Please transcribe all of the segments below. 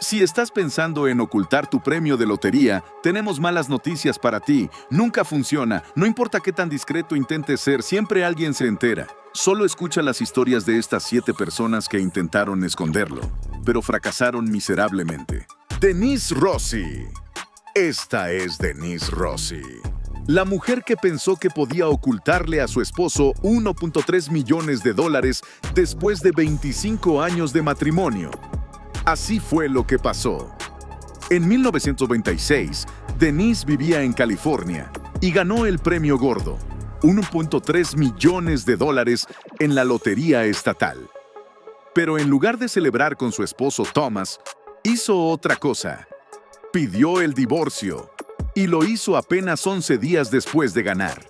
Si estás pensando en ocultar tu premio de lotería, tenemos malas noticias para ti. Nunca funciona. No importa qué tan discreto intentes ser, siempre alguien se entera. Solo escucha las historias de estas 7 personas que intentaron esconderlo, pero fracasaron miserablemente. Denise Rossi. Esta es Denise Rossi. La mujer que pensó que podía ocultarle a su esposo $1.3 millones después de 25 años de matrimonio. Así fue lo que pasó. En 1996, Denise vivía en California y ganó el premio gordo, $1.3 millones en la lotería estatal. Pero en lugar de celebrar con su esposo Thomas, hizo otra cosa. Pidió el divorcio y lo hizo apenas 11 días después de ganar.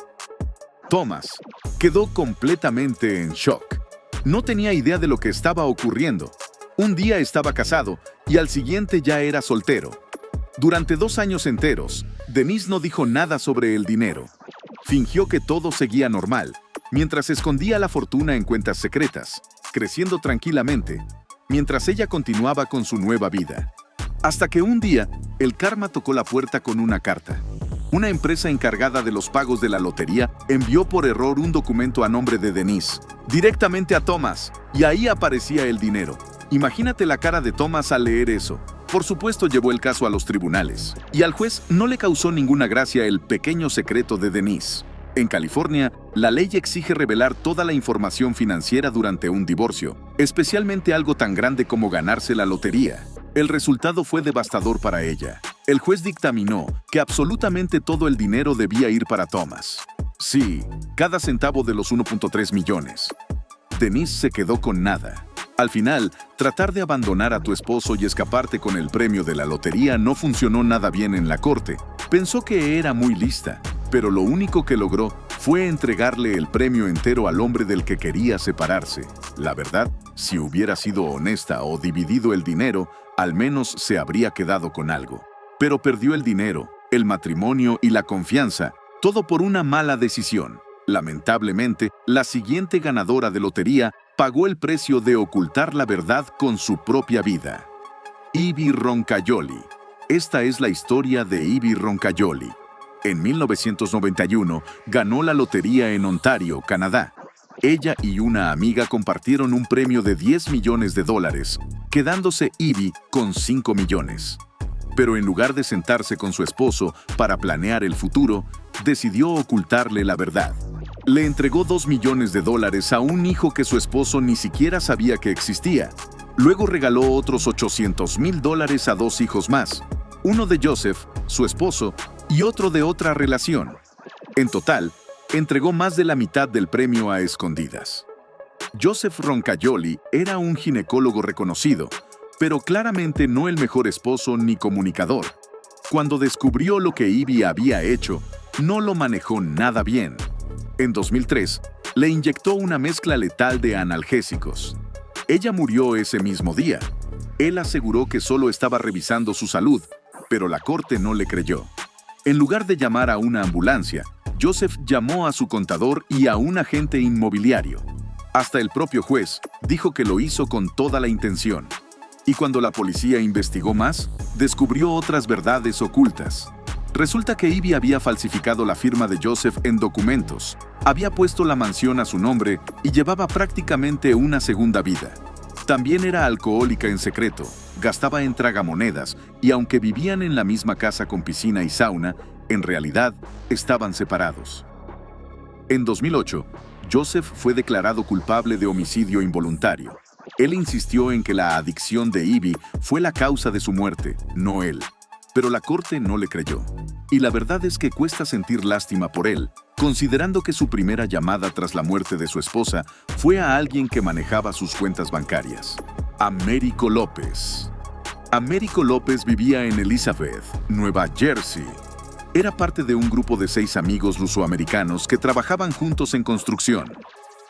Thomas quedó completamente en shock. No tenía idea de lo que estaba ocurriendo. Un día estaba casado y al siguiente ya era soltero. Durante 2 años enteros, Denise no dijo nada sobre el dinero. Fingió que todo seguía normal, mientras escondía la fortuna en cuentas secretas, creciendo tranquilamente, mientras ella continuaba con su nueva vida. Hasta que un día, el karma tocó la puerta con una carta. Una empresa encargada de los pagos de la lotería envió por error un documento a nombre de Denise, directamente a Thomas, y ahí aparecía el dinero. Imagínate la cara de Thomas al leer eso. Por supuesto, llevó el caso a los tribunales, y al juez no le causó ninguna gracia el pequeño secreto de Denise. En California, la ley exige revelar toda la información financiera durante un divorcio, especialmente algo tan grande como ganarse la lotería. El resultado fue devastador para ella. El juez dictaminó que absolutamente todo el dinero debía ir para Thomas. Sí, cada centavo de los 1.3 millones. Denise se quedó con nada. Al final, tratar de abandonar a tu esposo y escaparte con el premio de la lotería no funcionó nada bien en la corte. Pensó que era muy lista, pero lo único que logró fue entregarle el premio entero al hombre del que quería separarse. La verdad, si hubiera sido honesta o dividido el dinero, al menos se habría quedado con algo. Pero perdió el dinero, el matrimonio y la confianza, todo por una mala decisión. Lamentablemente, la siguiente ganadora de lotería pagó el precio de ocultar la verdad con su propia vida. Ivy Roncaioli. Esta es la historia de Ivy Roncaioli. En 1991, ganó la lotería en Ontario, Canadá. Ella y una amiga compartieron un premio de $10 millones, quedándose Ivy con 5 millones. Pero en lugar de sentarse con su esposo para planear el futuro, decidió ocultarle la verdad. Le entregó $2 millones a un hijo que su esposo ni siquiera sabía que existía. Luego regaló otros $800,000 a 2 hijos más, uno de Joseph, su esposo, y otro de otra relación. En total, entregó más de la mitad del premio a escondidas. Joseph Roncaioli era un ginecólogo reconocido, pero claramente no el mejor esposo ni comunicador. Cuando descubrió lo que Ivy había hecho, no lo manejó nada bien. En 2003, le inyectó una mezcla letal de analgésicos. Ella murió ese mismo día. Él aseguró que solo estaba revisando su salud, pero la corte no le creyó. En lugar de llamar a una ambulancia, Joseph llamó a su contador y a un agente inmobiliario. Hasta el propio juez dijo que lo hizo con toda la intención. Y cuando la policía investigó más, descubrió otras verdades ocultas. Resulta que Ivy había falsificado la firma de Joseph en documentos, había puesto la mansión a su nombre y llevaba prácticamente una segunda vida. También era alcohólica en secreto, gastaba en tragamonedas y aunque vivían en la misma casa con piscina y sauna, en realidad estaban separados. En 2008, Joseph fue declarado culpable de homicidio involuntario. Él insistió en que la adicción de Ivy fue la causa de su muerte, no él. Pero la corte no le creyó. Y la verdad es que cuesta sentir lástima por él, considerando que su primera llamada tras la muerte de su esposa fue a alguien que manejaba sus cuentas bancarias. Américo López. Américo López vivía en Elizabeth, Nueva Jersey. Era parte de un grupo de 6 amigos lusoamericanos que trabajaban juntos en construcción.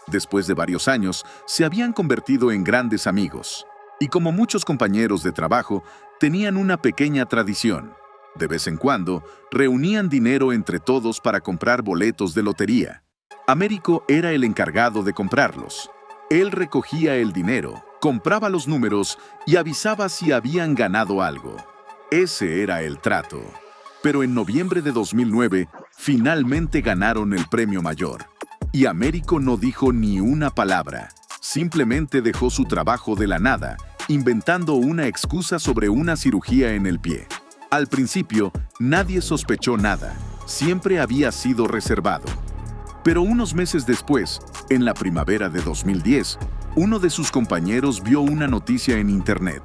Después de varios años, se habían convertido en grandes amigos. Y como muchos compañeros de trabajo, tenían una pequeña tradición. De vez en cuando, reunían dinero entre todos para comprar boletos de lotería. Américo era el encargado de comprarlos. Él recogía el dinero, compraba los números y avisaba si habían ganado algo. Ese era el trato. Pero en noviembre de 2009, finalmente ganaron el premio mayor. Y Américo no dijo ni una palabra. Simplemente dejó su trabajo de la nada, inventando una excusa sobre una cirugía en el pie. Al principio, nadie sospechó nada. Siempre había sido reservado. Pero unos meses después, en la primavera de 2010, uno de sus compañeros vio una noticia en internet.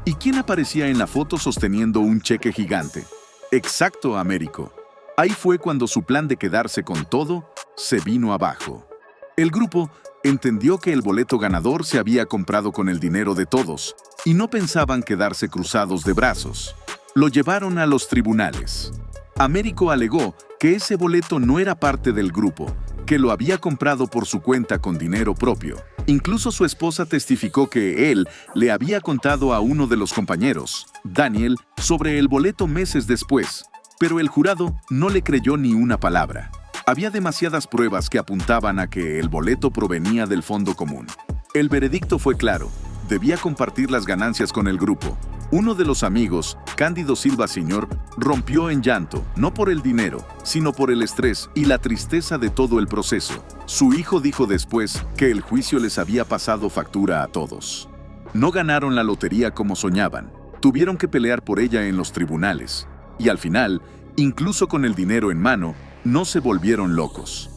¿Y quién aparecía en la foto sosteniendo un cheque gigante? Exacto, Américo. Ahí fue cuando su plan de quedarse con todo se vino abajo. El grupo entendió que el boleto ganador se había comprado con el dinero de todos y no pensaban quedarse cruzados de brazos. Lo llevaron a los tribunales. Américo alegó que ese boleto no era parte del grupo, que lo había comprado por su cuenta con dinero propio. Incluso su esposa testificó que él le había contado a uno de los compañeros, Daniel, sobre el boleto meses después, pero el jurado no le creyó ni una palabra. Había demasiadas pruebas que apuntaban a que el boleto provenía del fondo común. El veredicto fue claro: debía compartir las ganancias con el grupo. Uno de los amigos, Cándido Silva Sr., rompió en llanto, no por el dinero, sino por el estrés y la tristeza de todo el proceso. Su hijo dijo después que el juicio les había pasado factura a todos. No ganaron la lotería como soñaban, tuvieron que pelear por ella en los tribunales. Y al final, incluso con el dinero en mano, no se volvieron locos.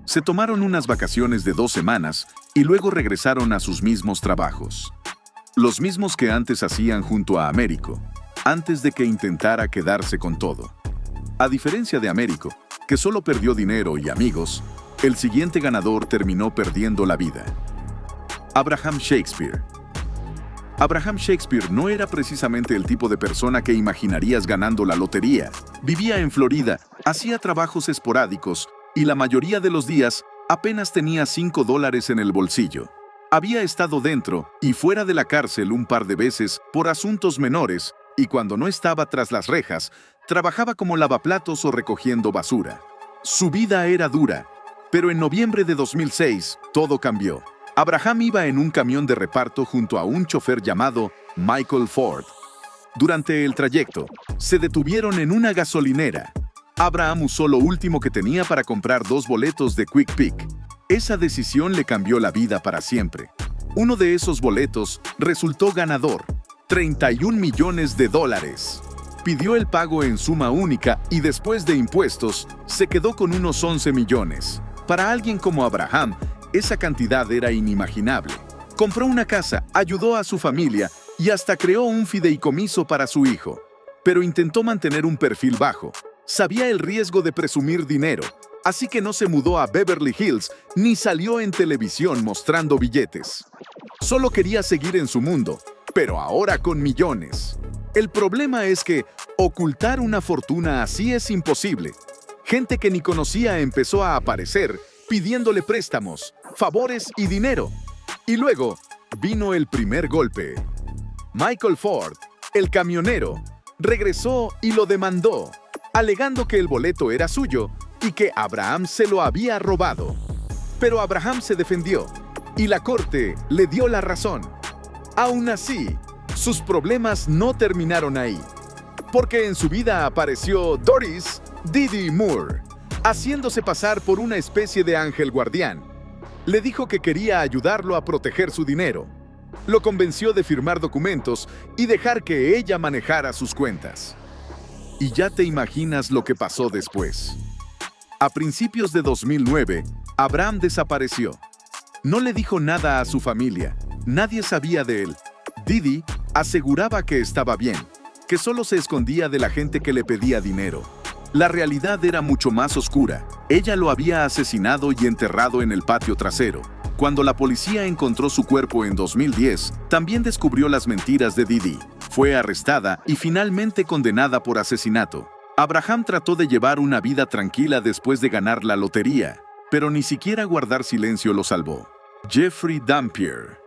Se tomaron unas vacaciones de 2 semanas y luego regresaron a sus mismos trabajos. Los mismos que antes hacían junto a Américo, antes de que intentara quedarse con todo. A diferencia de Américo, que solo perdió dinero y amigos, el siguiente ganador terminó perdiendo la vida. Abraham Shakespeare. Abraham Shakespeare no era precisamente el tipo de persona que imaginarías ganando la lotería. Vivía en Florida, hacía trabajos esporádicos y la mayoría de los días apenas tenía $5 en el bolsillo. Había estado dentro y fuera de la cárcel un par de veces por asuntos menores y cuando no estaba tras las rejas, trabajaba como lavaplatos o recogiendo basura. Su vida era dura, pero en noviembre de 2006 todo cambió. Abraham iba en un camión de reparto junto a un chofer llamado Michael Ford. Durante el trayecto, se detuvieron en una gasolinera. Abraham usó lo último que tenía para comprar 2 boletos de Quick Pick. Esa decisión le cambió la vida para siempre. Uno de esos boletos resultó ganador, $31 millones. Pidió el pago en suma única y después de impuestos, se quedó con unos 11 millones. Para alguien como Abraham, esa cantidad era inimaginable. Compró una casa, ayudó a su familia y hasta creó un fideicomiso para su hijo. Pero intentó mantener un perfil bajo. Sabía el riesgo de presumir dinero, así que no se mudó a Beverly Hills ni salió en televisión mostrando billetes. Solo quería seguir en su mundo, pero ahora con millones. El problema es que ocultar una fortuna así es imposible. Gente que ni conocía empezó a aparecer pidiéndole préstamos, favores y dinero. Y luego vino el primer golpe. Michael Ford, el camionero, regresó y lo demandó, alegando que el boleto era suyo y que Abraham se lo había robado. Pero Abraham se defendió y la corte le dio la razón. Aún así, sus problemas no terminaron ahí, porque en su vida apareció Doris Didi Moore, haciéndose pasar por una especie de ángel guardián. Le dijo que quería ayudarlo a proteger su dinero. Lo convenció de firmar documentos y dejar que ella manejara sus cuentas. Y ya te imaginas lo que pasó después. A principios de 2009, Abraham desapareció. No le dijo nada a su familia. Nadie sabía de él. Didi aseguraba que estaba bien, que solo se escondía de la gente que le pedía dinero. La realidad era mucho más oscura. Ella lo había asesinado y enterrado en el patio trasero. Cuando la policía encontró su cuerpo en 2010, también descubrió las mentiras de Didi. Fue arrestada y finalmente condenada por asesinato. Abraham trató de llevar una vida tranquila después de ganar la lotería, pero ni siquiera guardar silencio lo salvó. Jeffrey Dampier.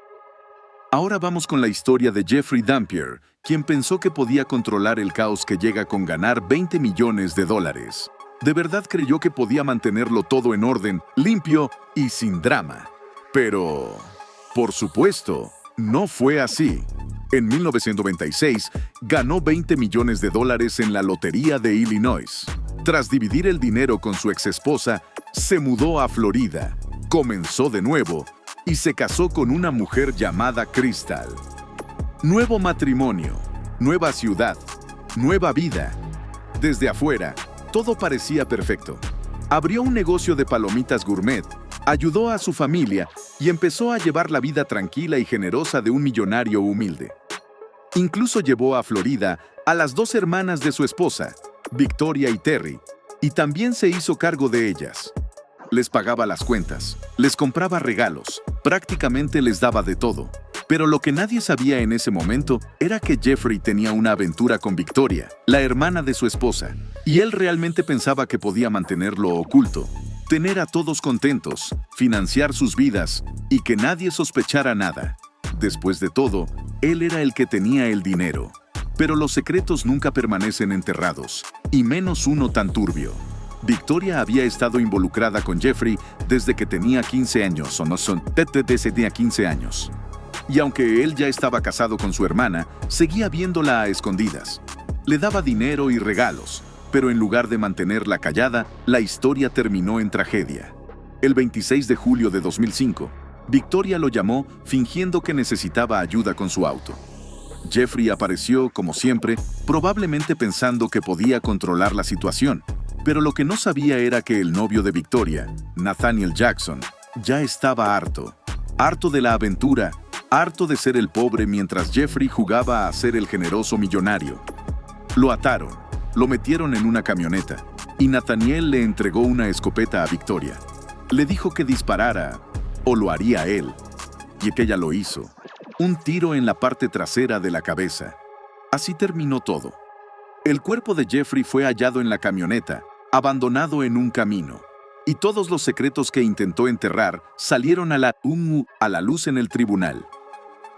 Ahora vamos con la historia de Jeffrey Dampier, quien pensó que podía controlar el caos que llega con ganar $20 millones. De verdad creyó que podía mantenerlo todo en orden, limpio y sin drama. Pero, por supuesto, No fue así. En 1996, ganó $20 millones en la Lotería de Illinois. Tras dividir el dinero con su exesposa, se mudó a Florida, comenzó de nuevo y se casó con una mujer llamada Crystal. Nuevo matrimonio, nueva ciudad, nueva vida. Desde afuera, todo parecía perfecto. Abrió un negocio de palomitas gourmet, ayudó a su familia y empezó a llevar la vida tranquila y generosa de un millonario humilde. Incluso llevó a Florida a las 2 hermanas de su esposa, Victoria y Terry, y también se hizo cargo de ellas. Les pagaba las cuentas, les compraba regalos, prácticamente les daba de todo. Pero lo que nadie sabía en ese momento era que Jeffrey tenía una aventura con Victoria, la hermana de su esposa, y él realmente pensaba que podía mantenerlo oculto, tener a todos contentos, financiar sus vidas y que nadie sospechara nada. Después de todo, él era el que tenía el dinero. Pero los secretos nunca permanecen enterrados, y menos uno tan turbio. Victoria había estado involucrada con Jeffrey desde que tenía 15 años, desde tenía 15 años. Y aunque él ya estaba casado con su hermana, seguía viéndola a escondidas. Le daba dinero y regalos, pero en lugar de mantenerla callada, la historia terminó en tragedia. El 26 de julio de 2005, Victoria lo llamó fingiendo que necesitaba ayuda con su auto. Jeffrey apareció, como siempre, probablemente pensando que podía controlar la situación, pero lo que no sabía era que el novio de Victoria, Nathaniel Jackson, ya estaba harto. Harto de la aventura, harto de ser el pobre mientras Jeffrey jugaba a ser el generoso millonario. Lo ataron, lo metieron en una camioneta, y Nathaniel le entregó una escopeta a Victoria. Le dijo que disparara, o lo haría él, y que ella lo hizo. Un tiro en la parte trasera de la cabeza. Así terminó todo. El cuerpo de Jeffrey fue hallado en la camioneta, abandonado en un camino. Y todos los secretos que intentó enterrar salieron a la luz en el tribunal.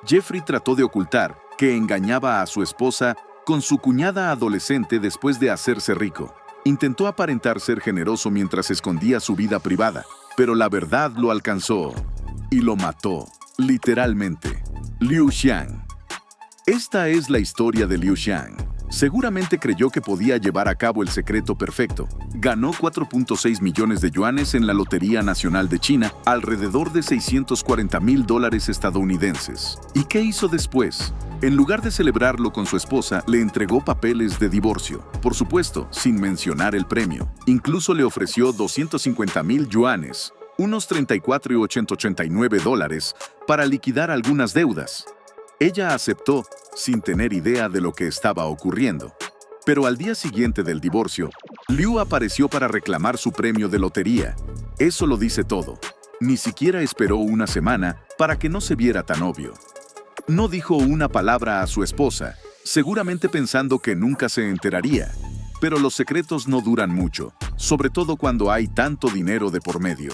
Jeffrey trató de ocultar que engañaba a su esposa con su cuñada adolescente después de hacerse rico. Intentó aparentar ser generoso mientras escondía su vida privada, pero la verdad lo alcanzó y lo mató, literalmente. Liu Xiang. Esta es la historia de Liu Xiang. Seguramente creyó que podía llevar a cabo el secreto perfecto. Ganó 4.6 millones de yuanes en la Lotería Nacional de China, alrededor de $640,000 estadounidenses. ¿Y qué hizo después? En lugar de celebrarlo con su esposa, le entregó papeles de divorcio. Por supuesto, sin mencionar el premio. Incluso le ofreció 250,000 yuanes, unos $34,889, para liquidar algunas deudas. Ella aceptó, sin tener idea de lo que estaba ocurriendo. Pero al día siguiente del divorcio, Liu apareció para reclamar su premio de lotería. Eso lo dice todo. Ni siquiera esperó una semana para que no se viera tan obvio. No dijo una palabra a su esposa, seguramente pensando que nunca se enteraría. Pero los secretos no duran mucho, sobre todo cuando hay tanto dinero de por medio.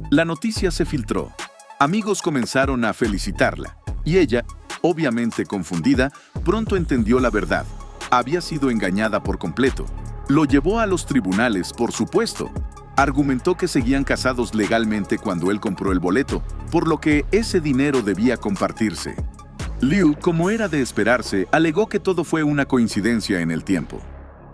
La noticia se filtró. Amigos comenzaron a felicitarla. Y ella, obviamente confundida, pronto entendió la verdad. Había sido engañada por completo. Lo llevó a los tribunales, por supuesto. Argumentó que seguían casados legalmente cuando él compró el boleto, por lo que ese dinero debía compartirse. Liu, como era de esperarse, alegó que todo fue una coincidencia en el tiempo.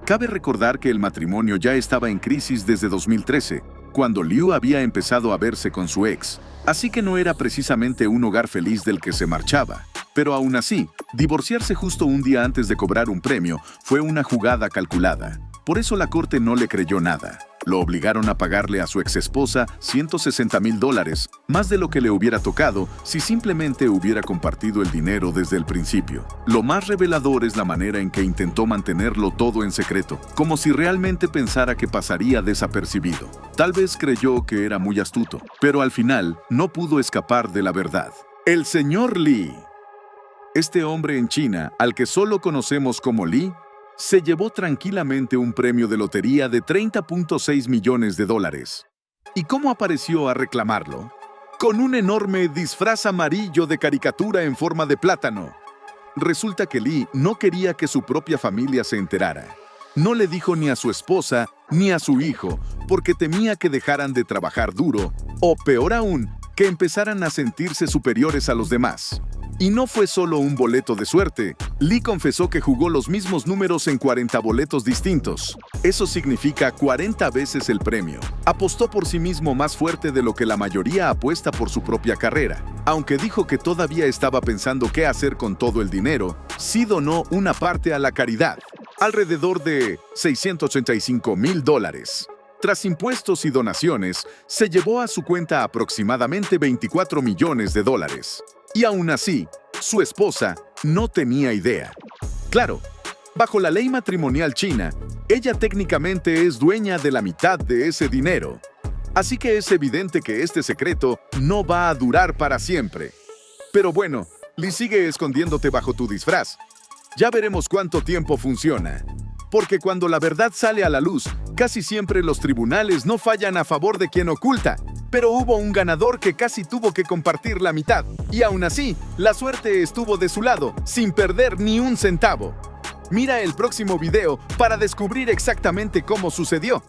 Cabe recordar que el matrimonio ya estaba en crisis desde 2013, cuando Liu había empezado a verse con su ex, así que no era precisamente un hogar feliz del que se marchaba. Pero aún así, divorciarse justo un día antes de cobrar un premio fue una jugada calculada. Por eso la corte no le creyó nada. Lo obligaron a pagarle a su exesposa $160,000, más de lo que le hubiera tocado si simplemente hubiera compartido el dinero desde el principio. Lo más revelador es la manera en que intentó mantenerlo todo en secreto, como si realmente pensara que pasaría desapercibido. Tal vez creyó que era muy astuto, pero al final no pudo escapar de la verdad. El señor Li. Este hombre en China, al que solo conocemos como Li, se llevó tranquilamente un premio de lotería de $30.6 millones. ¿Y cómo apareció a reclamarlo? Con un enorme disfraz amarillo de caricatura en forma de plátano. Resulta que Li no quería que su propia familia se enterara. No le dijo ni a su esposa ni a su hijo, porque temía que dejaran de trabajar duro, o peor aún, que empezaran a sentirse superiores a los demás. Y no fue solo un boleto de suerte. Lee confesó que jugó los mismos números en 40 boletos distintos. Eso significa 40 veces el premio. Apostó por sí mismo más fuerte de lo que la mayoría apuesta por su propia carrera. Aunque dijo que todavía estaba pensando qué hacer con todo el dinero, sí donó una parte a la caridad, alrededor de $685,000. Tras impuestos y donaciones, se llevó a su cuenta aproximadamente $24 millones. Y aún así, su esposa no tenía idea. Claro, bajo la ley matrimonial china, ella técnicamente es dueña de la mitad de ese dinero. Así que es evidente que este secreto no va a durar para siempre. Pero bueno, Lee sigue escondiéndote bajo tu disfraz. Ya veremos cuánto tiempo funciona. Porque cuando la verdad sale a la luz, casi siempre los tribunales no fallan a favor de quien oculta. Pero hubo un ganador que casi tuvo que compartir la mitad. Y aún así, la suerte estuvo de su lado, sin perder ni un centavo. Mira el próximo video para descubrir exactamente cómo sucedió.